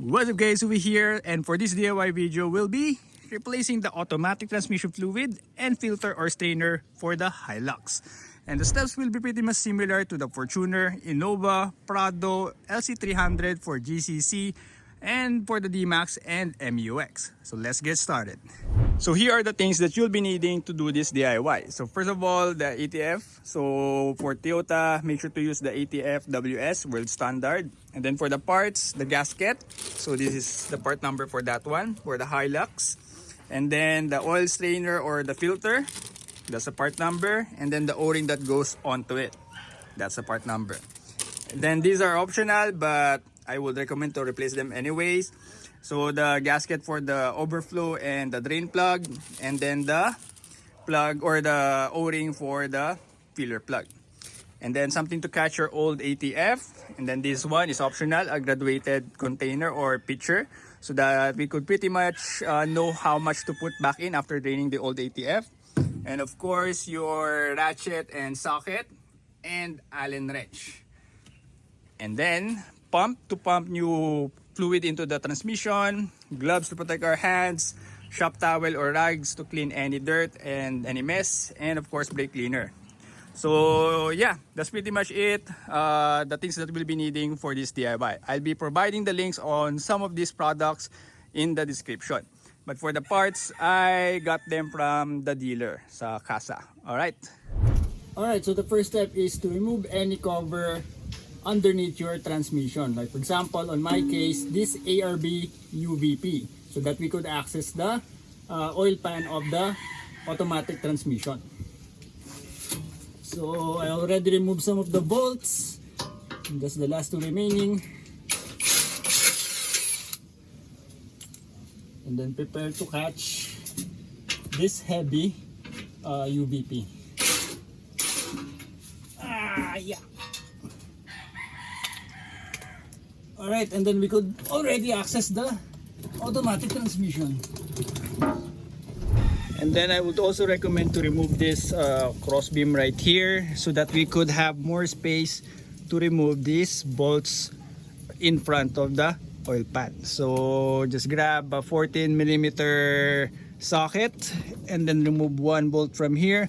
What's up guys, over here, and for this DIY video we'll be replacing the automatic transmission fluid and filter or strainer for the Hilux. And the steps will be pretty much similar to the Fortuner, Innova, Prado, LC300 for GCC, and for the D'Max and MUX. So let's get started. So here are the things that you'll be needing to do this DIY. So first of all, the ATF. So for Toyota, make sure to use the ATF WS World Standard. And then for the parts, the gasket. So this is the part number for that one, for the Hilux. And then the oil strainer or the filter. That's the part number. And then the O-ring that goes onto it. That's the part number. And then these are optional, but I would recommend to replace them anyways. So the gasket for the overflow and the drain plug, and then the plug or the O-ring for the filler plug. And then something to catch your old ATF. And then this one is optional, a graduated container or pitcher, so that we could pretty much know how much to put back in after draining the old ATF. And of course your ratchet and socket and Allen wrench. And then pump to pump new fluid into the transmission, gloves to protect our hands, shop towel or rags to clean any dirt and any mess, and of course brake cleaner. So yeah, that's pretty much it, the things that we'll be needing for this DIY. I'll be providing the links on some of these products in the description. But for the parts, I got them from the dealer sa casa. Alright, so the first step is to remove any cover underneath your transmission. Like for example, on my case, this ARB UVP, so that we could access the oil pan of the automatic transmission. So I already removed some of the bolts. And that's the last two remaining. And then prepare to catch this heavy UVP. Yeah. Alright, and then we could already access the automatic transmission. And then I would also recommend to remove this cross beam right here, so that we could have more space to remove these bolts in front of the oil pan. So just grab a 14mm socket and then remove one bolt from here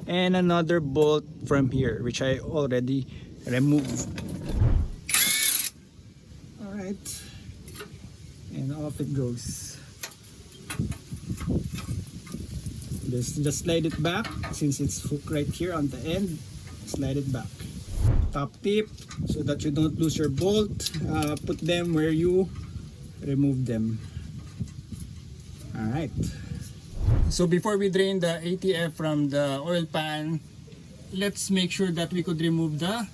and another bolt from here, which I already removed. And off it goes. Just slide it back, since it's hooked right here on the end. Slide it back. Top tip, so that you don't lose your bolt, put them where you remove them. Alright, so before we drain the ATF from the oil pan, let's make sure that we could remove the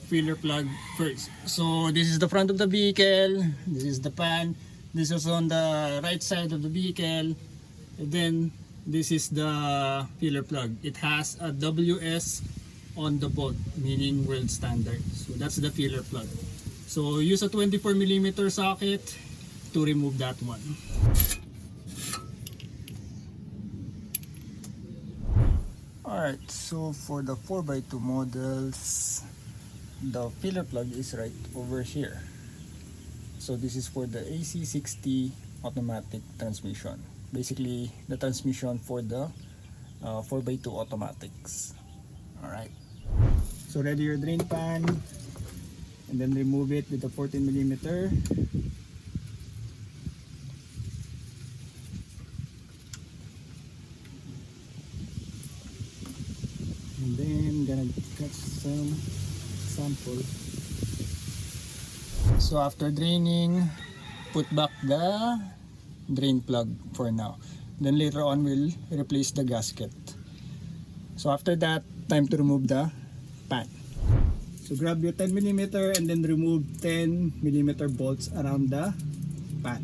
filler plug first. So this is the front of the vehicle, this is the pan, this is on the right side of the vehicle, and then this is the filler plug. It has a WS on the bolt, meaning world standard. So that's the filler plug. So use a 24mm socket to remove that one. Alright, so for the 4x2 models, the filler plug is right over here. So this is for the AC60 automatic transmission. Basically the transmission for the 4x2 automatics. Alright, so ready your drain pan, and then remove it with the 14mm. And then gonna catch some sample. So after draining, put back the drain plug for now. Then later on we'll replace the gasket. So after that, time to remove the pan. So grab your 10mm and then remove 10mm bolts around the pan.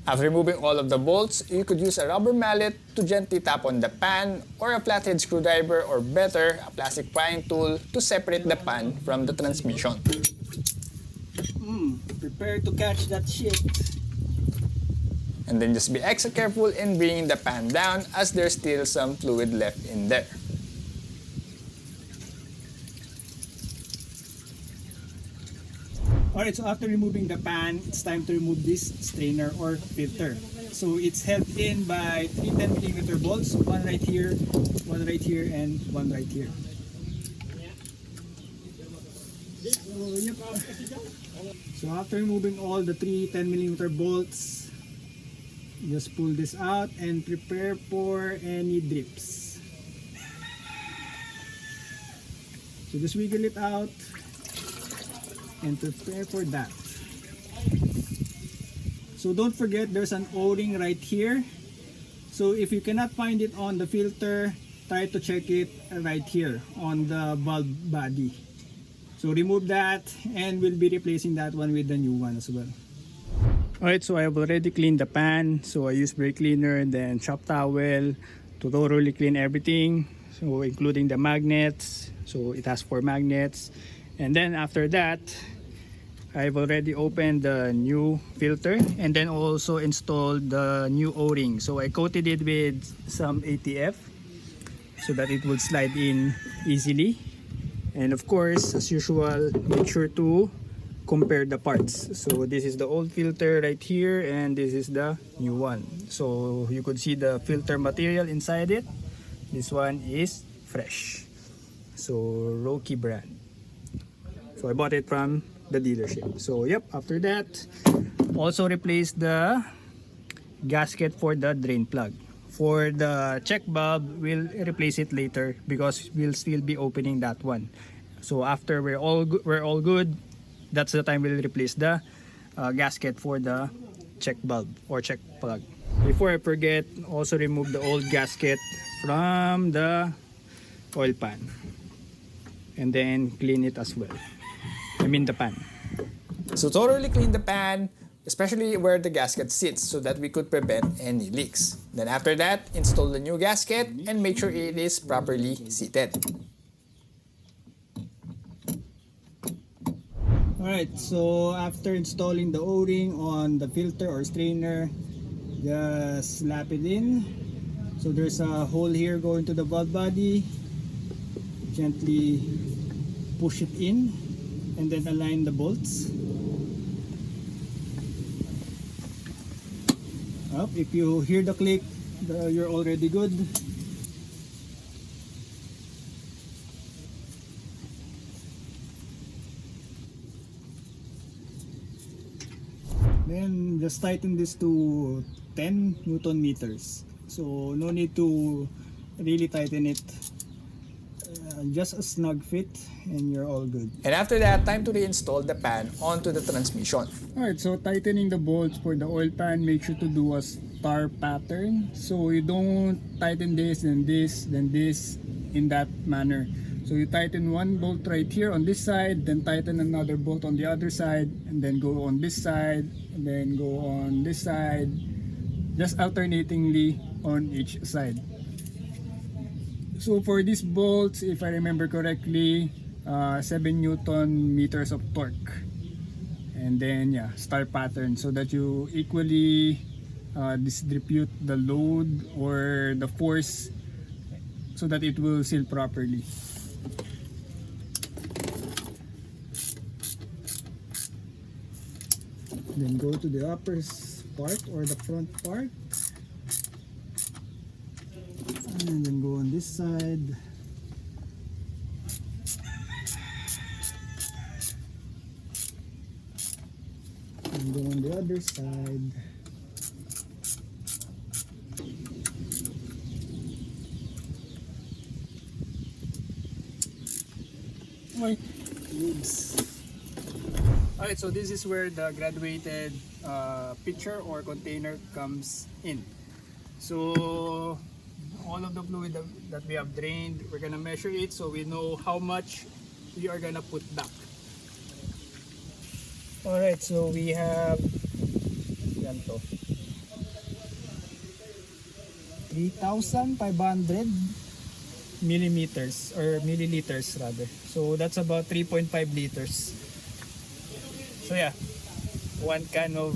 After removing all of the bolts, you could use a rubber mallet to gently tap on the pan, or a flathead screwdriver, or better, a plastic prying tool to separate the pan from the transmission. Prepare to catch that shit. And then just be extra careful in bringing the pan down as there's still some fluid left in there. Alright, so after removing the pan, it's time to remove this strainer or filter. So it's held in by 3 10mm bolts, one right here, and one right here. So, yep. So after removing all the 3 10mm bolts, just pull this out and prepare for any drips. So just wiggle it out and prepare for that. So don't forget there's an O-ring right here. So if you cannot find it on the filter, try to check it right here on the bulb body. So remove that and we'll be replacing that one with the new one as well. Alright, so I have already cleaned the pan. So I used brake cleaner and then shop towel to thoroughly clean everything. So including the magnets. So it has 4 magnets. And then after that, I've already opened the new filter and then also installed the new O-ring. So I coated it with some ATF so that it would slide in easily. And of course, as usual, make sure to compare the parts. So this is the old filter right here and this is the new one. So you could see the filter material inside it. This one is fresh. So Roki brand. So I bought it from the dealership. So yep, after that, also replace the gasket for the drain plug. For the check bulb, we'll replace it later because we'll still be opening that one. So after we're all good, that's the time we'll replace the gasket for the check bulb or check plug. Before I forget, also remove the old gasket from the oil pan and then clean it as well. I mean the pan. So thoroughly clean the pan, especially where the gasket sits so that we could prevent any leaks. Then after that, install the new gasket and make sure it is properly seated. Alright, so after installing the O-ring on the filter or strainer, just slap it in. So there's a hole here going to the valve body. Gently push it in and then align the bolts. Up, if you hear the click, you're already good. Then just tighten this to 10 Newton meters. So no need to really tighten it. Just a snug fit and you're all good. And after that, time to reinstall the pan onto the transmission. Alright, so tightening the bolts for the oil pan, make sure to do a star pattern. So you don't tighten this, then this, then this in that manner. So you tighten one bolt right here on this side, then tighten another bolt on the other side, and then go on this side, and then go on this side, just alternatingly on each side. So for these bolts, if I remember correctly, 7 Newton meters of torque. And then yeah, star pattern so that you equally distribute the load or the force so that it will seal properly. Then go to the upper part or the front part. And then go on this side. And go on the other side. Okay. Oops. Alright, so this is where the graduated pitcher or container comes in. So all of the fluid that we have drained, we're gonna measure it so we know how much we are gonna put back. Alright, so we have 3,500 millimeters or milliliters rather. So that's about 3.5 liters. So yeah, one can of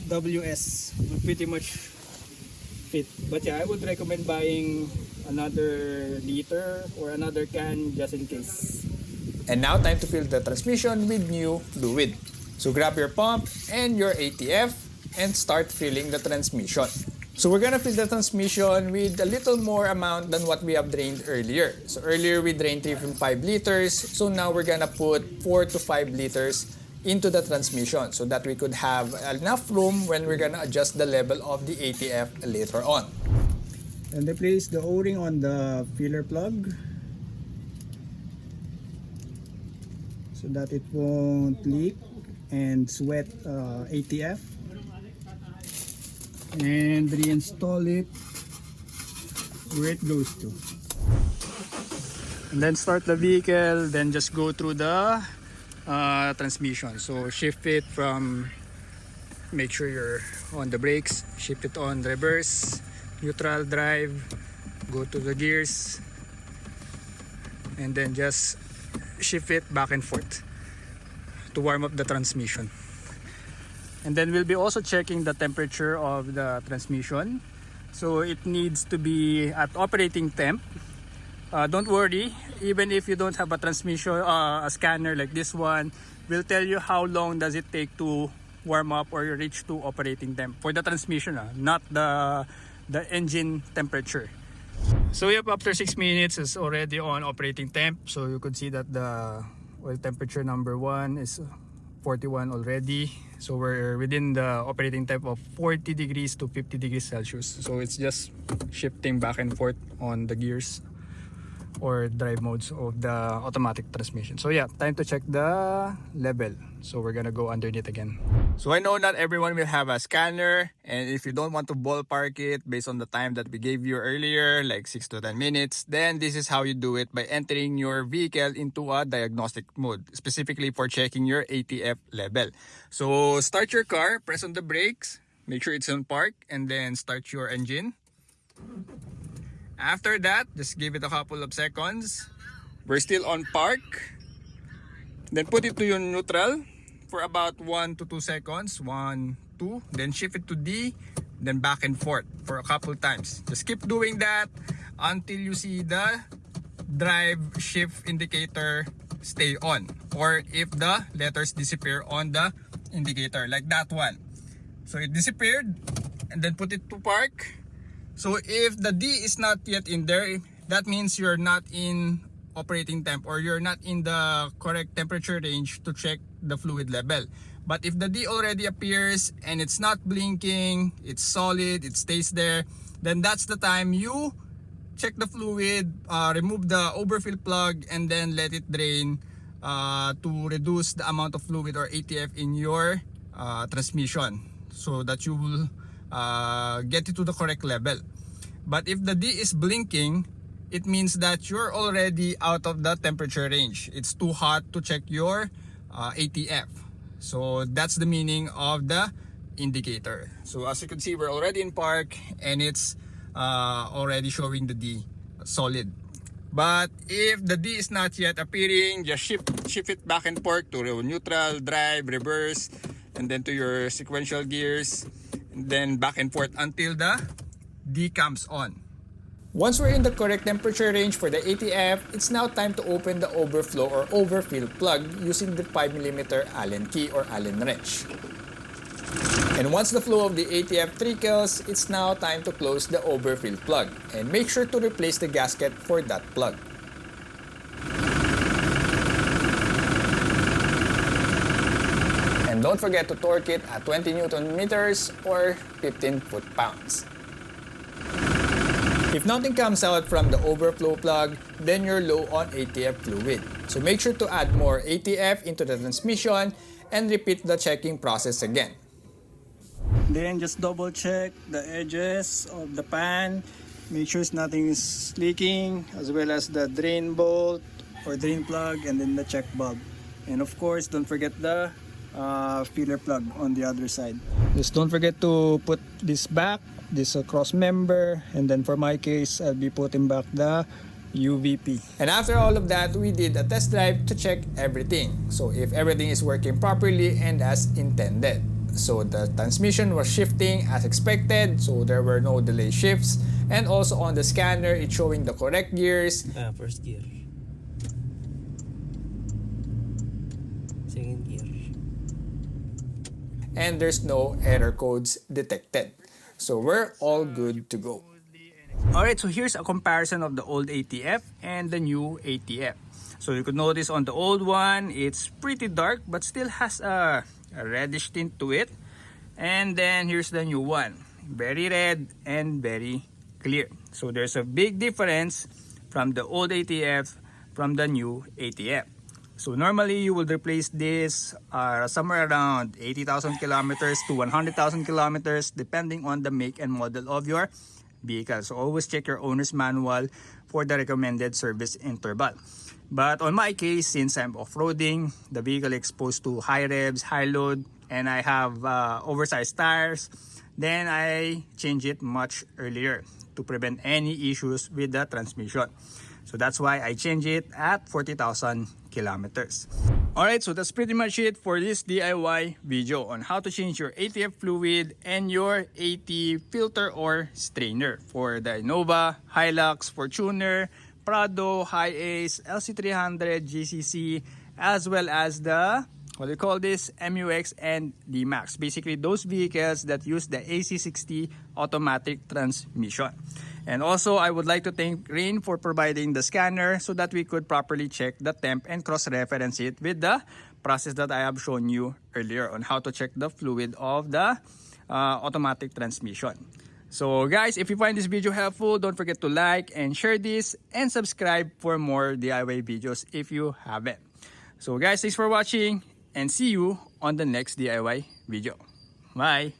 WS will pretty much fit. But yeah, I would recommend buying another liter or another can just in case. And now time to fill the transmission with new fluid. So grab your pump and your ATF and start filling the transmission. So we're gonna fill the transmission with a little more amount than what we have drained earlier. So earlier we drained 3.5 liters, so now we're gonna put 4 to 5 liters into the transmission so that we could have enough room when we're gonna adjust the level of the ATF later on. And they place the O-ring on the filler plug so that it won't leak and sweat ATF, and reinstall it where it goes to, and then start the vehicle, then just go through the transmission. So shift it from, make sure you're on the brakes, shift it on reverse, neutral, drive, go to the gears, and then just shift it back and forth to warm up the transmission. And then we'll be also checking the temperature of the transmission. So it needs to be at operating temp. Don't worry, even if you don't have a transmission, a scanner like this one, will tell you how long does it take to warm up or reach to operating temp for the transmission, not the engine temperature. So yep, after 6 minutes it's already on operating temp. So you could see that the oil temperature number 1 is 41 already. So we're within the operating temp of 40 degrees to 50 degrees Celsius. So it's just shifting back and forth on the gears or drive modes of the automatic transmission. So yeah, time to check the level. So we're gonna go underneath again. So I know not everyone will have a scanner, and if you don't want to ballpark it based on the time that we gave you earlier, like 6 to 10 minutes, then this is how you do it, by entering your vehicle into a diagnostic mode, specifically for checking your ATF level. So start your car, press on the brakes, make sure it's on park, and then start your engine. After that, just give it a couple of seconds. We're still on park. Then put it to your neutral for about 1 to 2 seconds. 1, 2. Then shift it to D. Then back and forth for a couple times. Just keep doing that until you see the drive shift indicator stay on. Or if the letters disappear on the indicator, like that one. So it disappeared, and then put it to park. So if the D is not yet in there, that means you're not in operating temp, or you're not in the correct temperature range to check the fluid level. But if the D already appears and it's not blinking, it's solid, it stays there, then that's the time you check the fluid, remove the overfill plug, and then let it drain to reduce the amount of fluid or ATF in your transmission, so that you will get it to the correct level. But if the D is blinking, it means that you're already out of the temperature range. It's too hot to check your ATF. So that's the meaning of the indicator. So as you can see, we're already in park, and it's already showing the D solid. But if the D is not yet appearing, just shift it back and forth to neutral, drive, reverse, and then to your sequential gears, and then back and forth until the D comes on. Once we're in the correct temperature range for the ATF, it's now time to open the overflow or overfill plug using the 5mm Allen key or Allen wrench. And once the flow of the ATF trickles, it's now time to close the overfill plug, and make sure to replace the gasket for that plug. And don't forget to torque it at 20 Newton meters or 15 foot-pounds. If nothing comes out from the overflow plug, then you're low on ATF fluid. So make sure to add more ATF into the transmission and repeat the checking process again. Then just double check the edges of the pan, make sure nothing is leaking, as well as the drain bolt or drain plug, and then the check bulb. And of course, don't forget the filler plug on the other side. Just don't forget to put this back, this cross member, and then for my case, I'll be putting back the UVP. And after all of that, we did a test drive to check everything. So if everything is working properly and as intended. So the transmission was shifting as expected, so there were no delay shifts. And also on the scanner, it's showing the correct gears. First gear. Second gear. And there's no error codes detected. So we're all good to go. Alright, so here's a comparison of the old ATF and the new ATF. So you could notice on the old one, it's pretty dark but still has a reddish tint to it. And then here's the new one. Very red and very clear. So there's a big difference from the old ATF from the new ATF. So normally you will replace this somewhere around 80,000 kilometers to 100,000 kilometers depending on the make and model of your vehicle. So always check your owner's manual for the recommended service interval. But on my case, since I'm off-roading, the vehicle exposed to high revs, high load, and I have oversized tires, then I change it much earlier to prevent any issues with the transmission. So that's why I change it at 40,000 kilometers. Alright, so that's pretty much it for this DIY video on how to change your ATF fluid and your AT filter or strainer for the Innova, Hilux, Fortuner, Prado, HiAce, LC300, GCC, as well as the MUX and D'Max. Basically those vehicles that use the AC60 automatic transmission. And also I would like to thank Rain for providing the scanner so that we could properly check the temp and cross-reference it with the process that I have shown you earlier on how to check the fluid of the automatic transmission. So guys, if you find this video helpful, don't forget to like and share this and subscribe for more DIY videos if you haven't. So guys, thanks for watching and see you on the next DIY video. Bye!